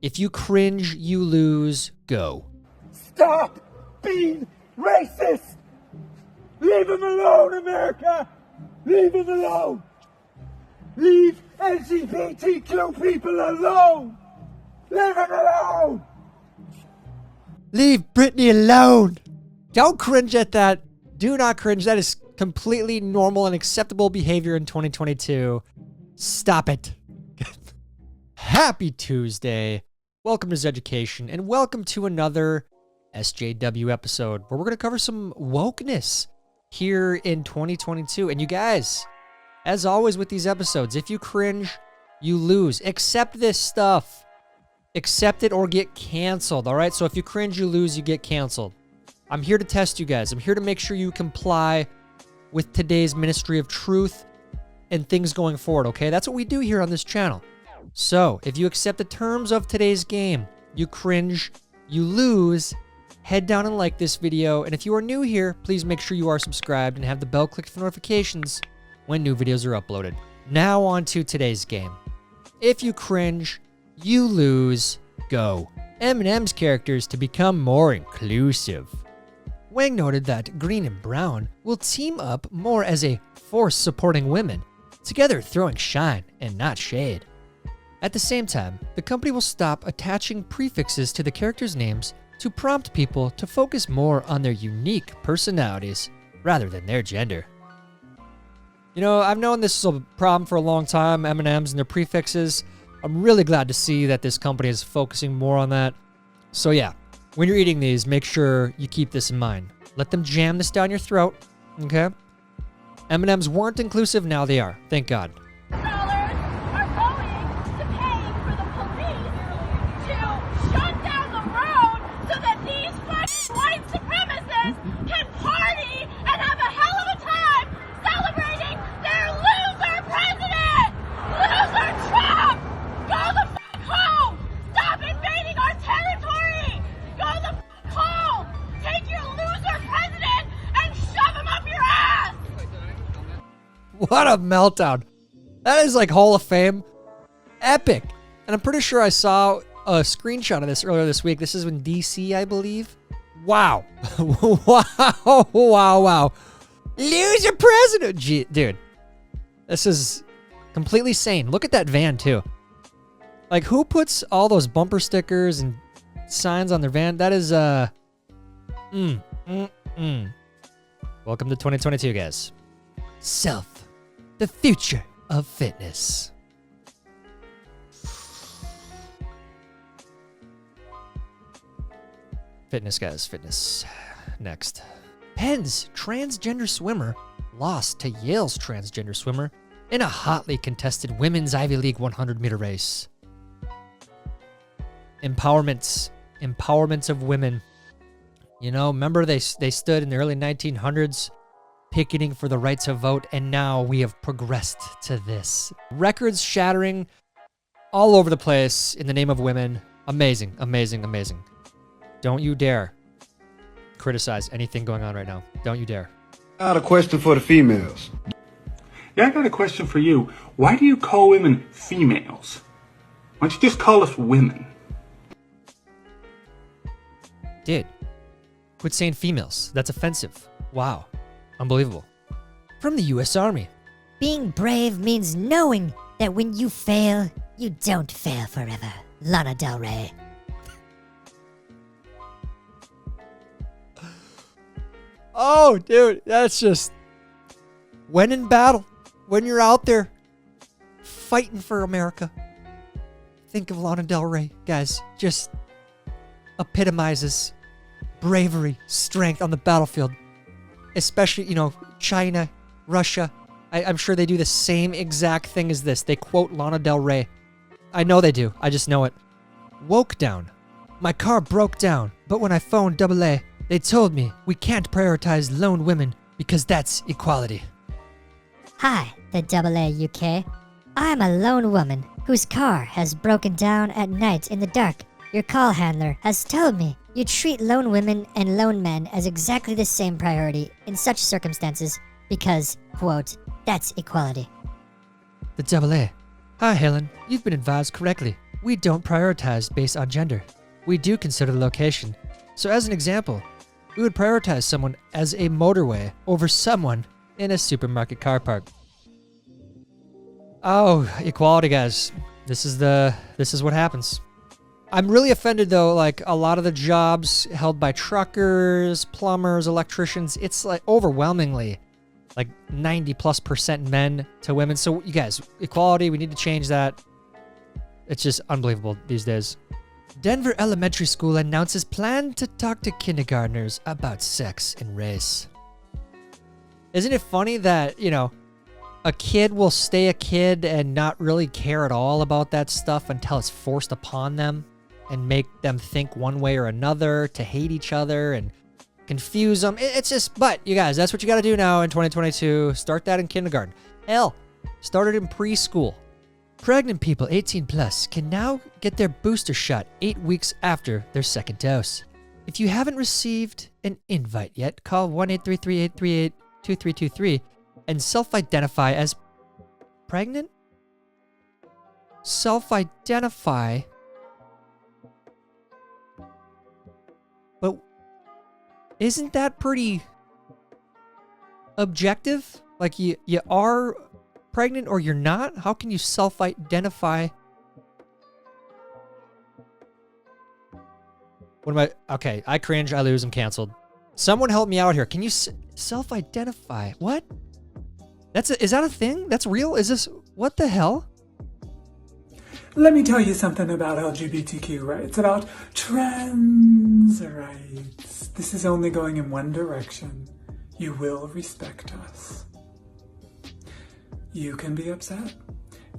If you cringe, you lose. Go. Stop being racist! Leave him alone, America! Leave him alone! Leave LGBTQ people alone! Leave him alone! Leave Britney alone! Don't cringe at that. Do not cringe. That is completely normal and acceptable behavior in 2022. Stop it. Happy Tuesday. Welcome to Zeducation, and welcome to another SJW episode where we're going to cover some wokeness here in 2022. And you guys, as always with these episodes, if you cringe, you lose. Accept this stuff. Accept it or get canceled, all right? So if you cringe, you lose, you get canceled. I'm here to test you guys. I'm here to make sure you comply with today's ministry of truth and things going forward, okay? That's what we do here on this channel. So if you accept the terms of today's game, you cringe, you lose, head down and like this video. And if you are new here, please make sure you are subscribed and have the bell clicked for notifications when new videos are uploaded. Now on to today's game. If you cringe, you lose. Go. Eminem's characters to become more inclusive. Wang noted that Green and Brown will team up more as a force supporting women, together throwing shine and not shade. At the same time, the company will stop attaching prefixes to the characters' names to prompt people to focus more on their unique personalities rather than their gender. You know, I've known this is a problem for a long time, M&Ms and their prefixes. I'm really glad to see that this company is focusing more on that. So yeah, when you're eating these, make sure you keep this in mind. Let them jam this down your throat, okay? M&Ms weren't inclusive, now they are. Thank God. What a meltdown. That is like Hall of Fame. Epic. And I'm pretty sure I saw a screenshot of this earlier this week. This is in DC, I believe. Wow. Wow. Loser president. Gee, dude. This is completely sane. Look at that van, too. Like, who puts all those bumper stickers and signs on their van? That is, Welcome to 2022, guys. Self. The future of fitness. Fitness, guys, fitness. Next. Penn's transgender swimmer lost to Yale's transgender swimmer in a hotly contested women's Ivy League 100-meter race. Empowerments of women. You know, remember they stood in the early 1900s picketing for the right to vote, and now we have progressed to this. Records shattering all over the place in the name of women. Amazing, amazing, amazing. Don't you dare criticize anything going on right now. Don't you dare. I got a question for the females. Yeah, I got a question for you. Why do you call women females? Why don't you just call us women? Dude, quit saying females. That's offensive. Wow. Unbelievable. From the U.S. Army. Being brave means knowing that when you fail, you don't fail forever. Lana Del Rey. Oh, dude, that's just... When in battle, when you're out there fighting for America, think of Lana Del Rey. Guys, just epitomizes bravery, strength on the battlefield. Especially, you know, China, Russia. I'm sure they do the same exact thing as this. They quote Lana Del Rey. I know they do. I just know it. Woke down. My car broke down, but when I phoned AA, they told me we can't prioritize lone women because that's equality. Hi, the AA UK. I'm a lone woman whose car has broken down at night in the dark. Your call handler has told me you treat lone women and lone men as exactly the same priority in such circumstances because, quote, that's equality. The AA. Hi, Helen. You've been advised correctly. We don't prioritize based on gender. We do consider the location. So as an example, we would prioritize someone as a motorway over someone in a supermarket car park. Oh, equality, guys. This is what happens. I'm really offended though, like a lot of the jobs held by truckers, plumbers, electricians, it's like overwhelmingly like 90+% men to women. So you guys, equality, we need to change that. It's just unbelievable these days. Denver Elementary School announces plan to talk to kindergartners about sex and race. Isn't it funny that, you know, a kid will stay a kid and not really care at all about that stuff until it's forced upon them and make them think one way or another, to hate each other and confuse them. It's just, but you guys, that's what you got to do now in 2022. Start that in kindergarten. Hell, start it in preschool. Pregnant people 18 plus can now get their booster shot 8 weeks after their second dose. If you haven't received an invite yet, call 1-833-838-2323 and self-identify as pregnant? Self-identify. But isn't that pretty objective? Like you are pregnant or you're not? How can you self-identify? What am I? Okay, I cringe, I lose, I'm canceled. Someone help me out here. Can you self-identify? What? Is that a thing? That's real? Is this, what the hell? Let me tell you something about LGBTQ rights, about trans rights. This is only going in one direction. You will respect us. You can be upset.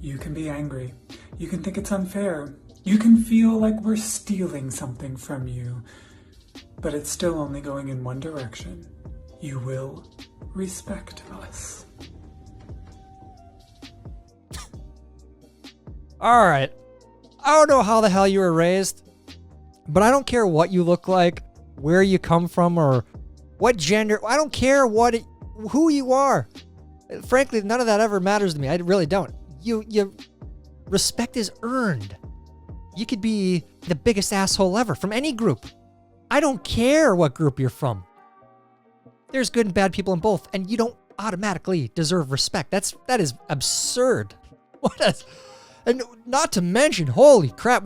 You can be angry. You can think it's unfair. You can feel like we're stealing something from you. But it's still only going in one direction. You will respect us. All right. I don't know how the hell you were raised, but I don't care what you look like, where you come from, or what gender. I don't care who you are. Frankly, none of that ever matters to me. I really don't. Respect is earned. You could be the biggest asshole ever from any group. I don't care what group you're from. There's good and bad people in both, and you don't automatically deserve respect. That is absurd. And not to mention, holy crap,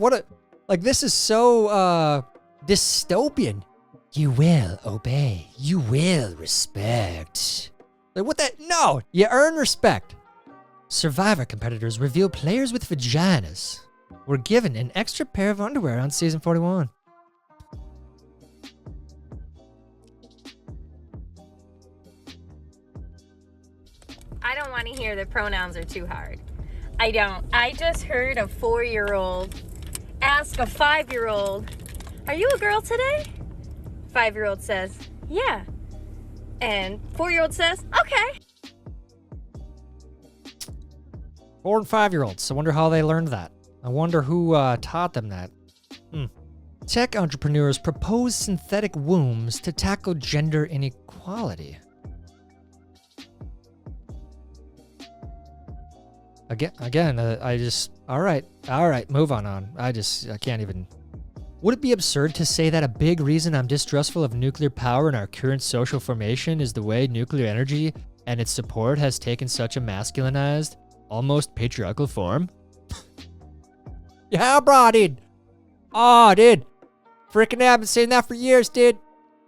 this is so dystopian. You will obey. You will respect. Like what that? No, you earn respect. Survivor competitors reveal players with vaginas were given an extra pair of underwear on season 41. I don't want to hear the pronouns are too hard. I don't. I just heard a 4-year-old ask a 5-year-old, "Are you a girl today?" 5-year-old says, "Yeah." And 4-year-old says, "Okay." 4 and 5-year-olds. I wonder how they learned that. I wonder who taught them that. Tech entrepreneurs propose synthetic wombs to tackle gender inequality. Again, all right, move on. I can't even. Would it be absurd to say that a big reason I'm distrustful of nuclear power in our current social formation is the way nuclear energy and its support has taken such a masculinized, almost patriarchal form? Yeah, bro, dude. Oh, dude. Freaking I've been saying that for years, dude.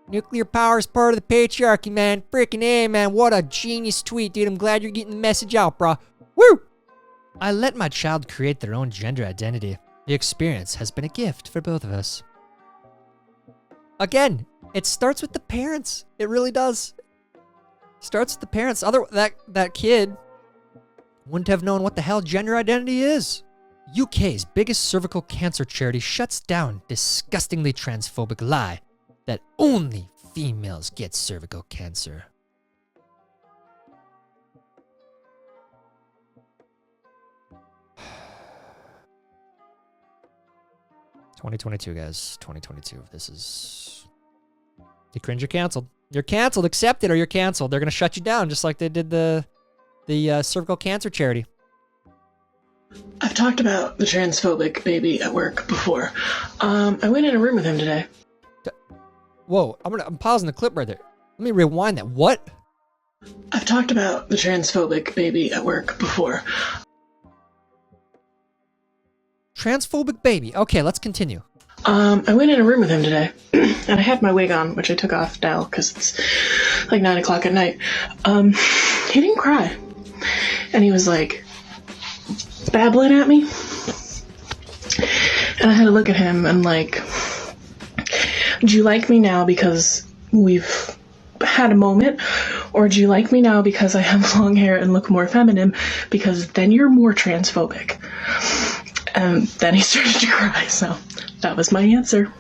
Nuclear power is part of the patriarchy, man. Freaking A, man. What a genius tweet, dude. I'm glad you're getting the message out, bro. Woo! I let my child create their own gender identity. The experience has been a gift for both of us. Again, it starts with the parents. It really does. Starts with the parents. That kid wouldn't have known what the hell gender identity is. UK's biggest cervical cancer charity shuts down disgustingly transphobic lie that only females get cervical cancer. 2022, guys. 2022. This is... You cringe, you're canceled. You're canceled. Accept it or you're canceled. They're going to shut you down just like they did the cervical cancer charity. I've talked about the transphobic baby at work before. I went in a room with him today. Whoa, I'm pausing the clip right there. Let me rewind that. What? I've talked about the transphobic baby at work before. Transphobic baby. Okay, let's continue. I went in a room with him today, and I had my wig on, which I took off now because it's like 9 o'clock at night. He didn't cry. And he was like babbling at me. And I had to look at him and like, do you like me now because we've had a moment? Or do you like me now because I have long hair and look more feminine? Because then you're more transphobic. And then he started to cry, so that was my answer.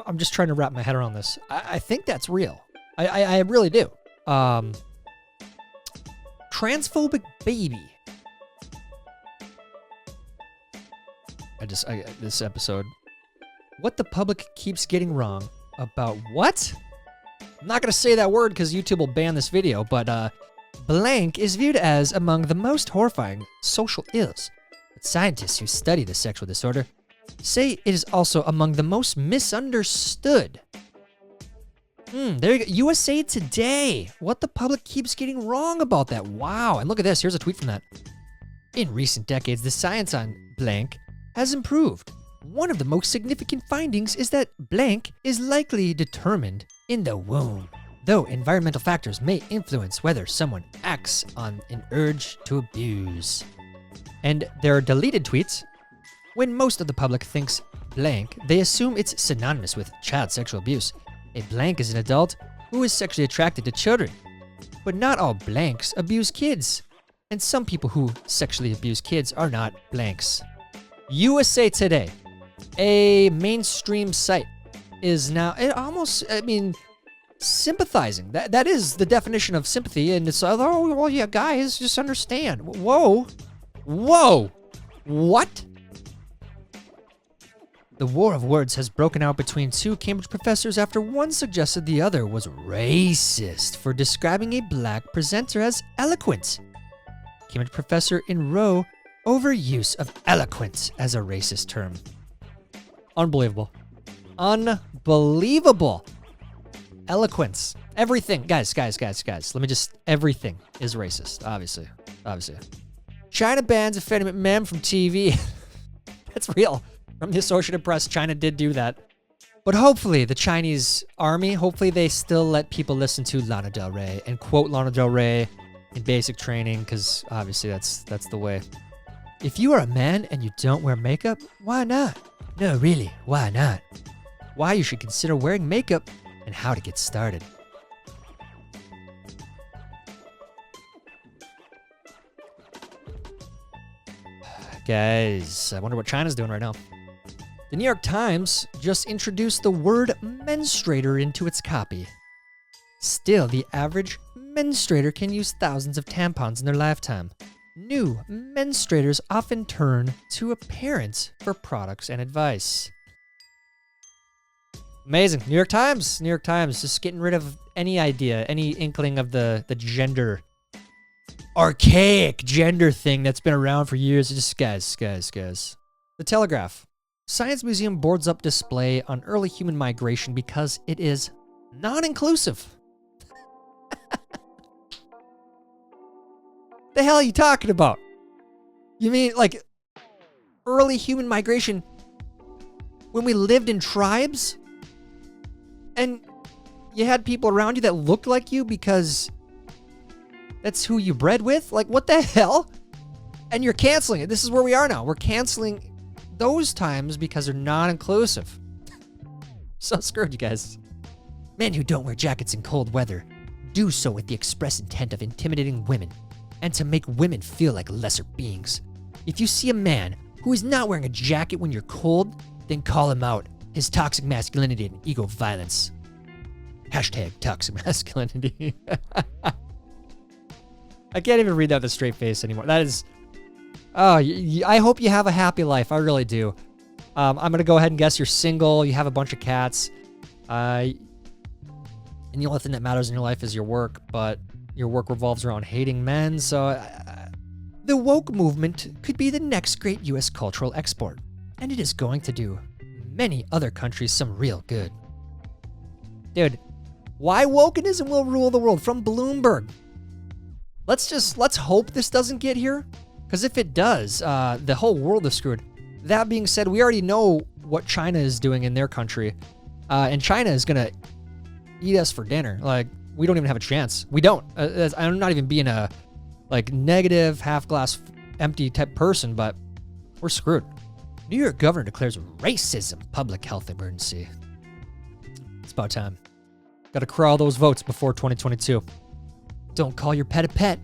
I'm just trying to wrap my head around this. I think that's real. I really do. Transphobic baby. This episode. What the public keeps getting wrong about what? I'm not going to say that word because YouTube will ban this video, but blank is viewed as among the most horrifying social ills. But scientists who study the sexual disorder say it is also among the most misunderstood. There you go. USA Today. What the public keeps getting wrong about that. Wow. And look at this. Here's a tweet from that. In recent decades, the science on blank has improved. One of the most significant findings is that blank is likely determined in the womb, though environmental factors may influence whether someone acts on an urge to abuse. And there are deleted tweets. When most of the public thinks blank, they assume it's synonymous with child sexual abuse. A blank is an adult who is sexually attracted to children. But not all blanks abuse kids. And some people who sexually abuse kids are not blanks. USA Today, a mainstream site, is now sympathizing. That is the definition of sympathy. And it's, oh, well, yeah, guys, just understand. Whoa. What? The war of words has broken out between two Cambridge professors after one suggested the other was racist for describing a black presenter as eloquent. Cambridge professor in row over use of eloquent as a racist term. Unbelievable. Unbelievable. Eloquence. Everything. Guys. Let me just... Everything is racist, obviously. China bans effeminate men from TV. That's real. From the Associated Press, China did do that. But hopefully, the Chinese army, hopefully they still let people listen to Lana Del Rey and quote Lana Del Rey in basic training, because obviously that's the way. If you are a man and you don't wear makeup, why not? No, really, why not? Why you should consider wearing makeup and how to get started. Guys, I wonder what China's doing right now. The New York Times just introduced the word menstruator into its copy. Still, the average menstruator can use thousands of tampons in their lifetime. New menstruators often turn to a parent for products and advice. Amazing. New York Times just getting rid of any idea, any inkling of the gender, archaic gender thing that's been around for years. Just guys. The Telegraph. Science Museum boards up display on early human migration because it is non-inclusive. The hell are you talking about? You mean like early human migration when we lived in tribes and you had people around you that looked like you because that's who you bred with? Like, what the hell? And you're canceling it. This is where we are now. We're canceling those times because they're non-inclusive. So screwed, you guys. Men who don't wear jackets in cold weather do so with the express intent of intimidating women and to make women feel like lesser beings. If you see a man who is not wearing a jacket when you're cold, then call him out. His toxic masculinity and ego violence. Hashtag toxic masculinity. I can't even read that with a straight face anymore. That is... Oh, I hope you have a happy life. I really do. I'm going to go ahead and guess you're single. You have a bunch of cats. And and the only thing that matters in your life is your work, but your work revolves around hating men, so the woke movement could be the next great US cultural export, and it is going to do many other countries some real good. Dude, why wokenism will rule the world? From Bloomberg. Let's hope this doesn't get here, because if it does, the whole world is screwed. That being said, we already know what China is doing in their country, and China is gonna eat us for dinner. Like, we don't even have a chance. We don't. I'm not even being a negative, half glass empty type person, but we're screwed. New York governor declares racism public health emergency. It's about time. Gotta crawl those votes before 2022. Don't call your pet a pet.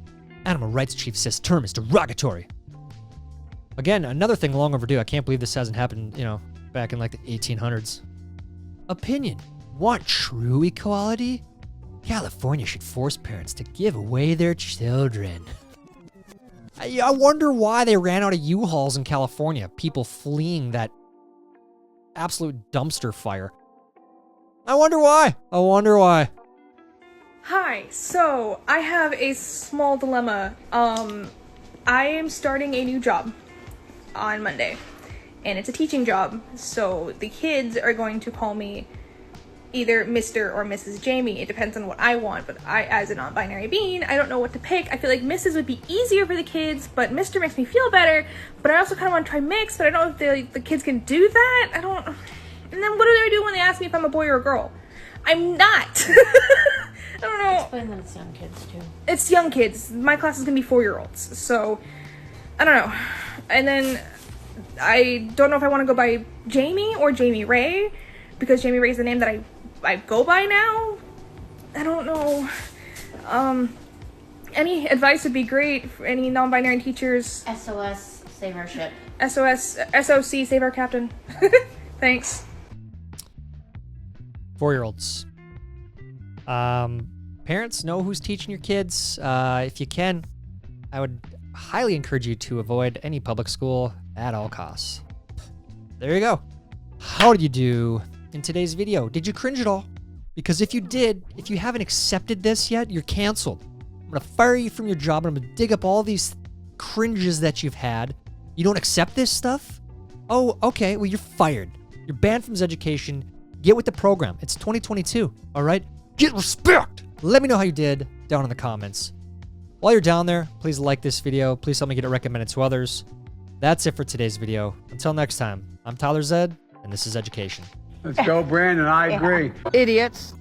Animal rights chief says term is derogatory. Again, another thing long overdue. I can't believe this hasn't happened, back in the 1800s. Opinion. Want true equality? California should force parents to give away their children. I wonder why they ran out of U-Hauls in California. People fleeing that absolute dumpster fire. I wonder why. Hi, so I have a small dilemma. I am starting a new job on Monday, and it's a teaching job, so the kids are going to call me either Mr. or Mrs. Jamie. It depends on what I want, but I, as a non-binary being, I don't know what to pick. I feel like Mrs. would be easier for the kids, but Mr. makes me feel better, but I also kind of want to try mix, but I don't know if the kids can do that. And then what do they do when they ask me if I'm a boy or a girl? I'm not. I don't know. Explain that it's young kids, too. It's young kids. My class is going to be 4-year-olds, so I don't know. And then I don't know if I want to go by Jamie or Jamie Ray, because Jamie Ray is the name that I go by now. I don't know. Any advice would be great for any non-binary teachers. SOS, save our ship. SOS, SOC, save our captain. Thanks. 4-year-olds. Parents, know who's teaching your kids. If you can, I would highly encourage you to avoid any public school at all costs. There you go. How did you do in today's video? Did you cringe at all? Because if you did, if you haven't accepted this yet, you're canceled. I'm gonna fire you from your job, and I'm gonna dig up all these cringes that you've had. You don't accept this stuff? Oh, okay, well, you're fired. You're banned from Zeducation. Get with the program. It's 2022, all right? Get respect! Let me know how you did down in the comments. While you're down there, please like this video. Please help me get it recommended to others. That's it for today's video. Until next time, I'm Tyler Zed, and this is Zeducation. Let's go, Brandon. I agree. Idiots.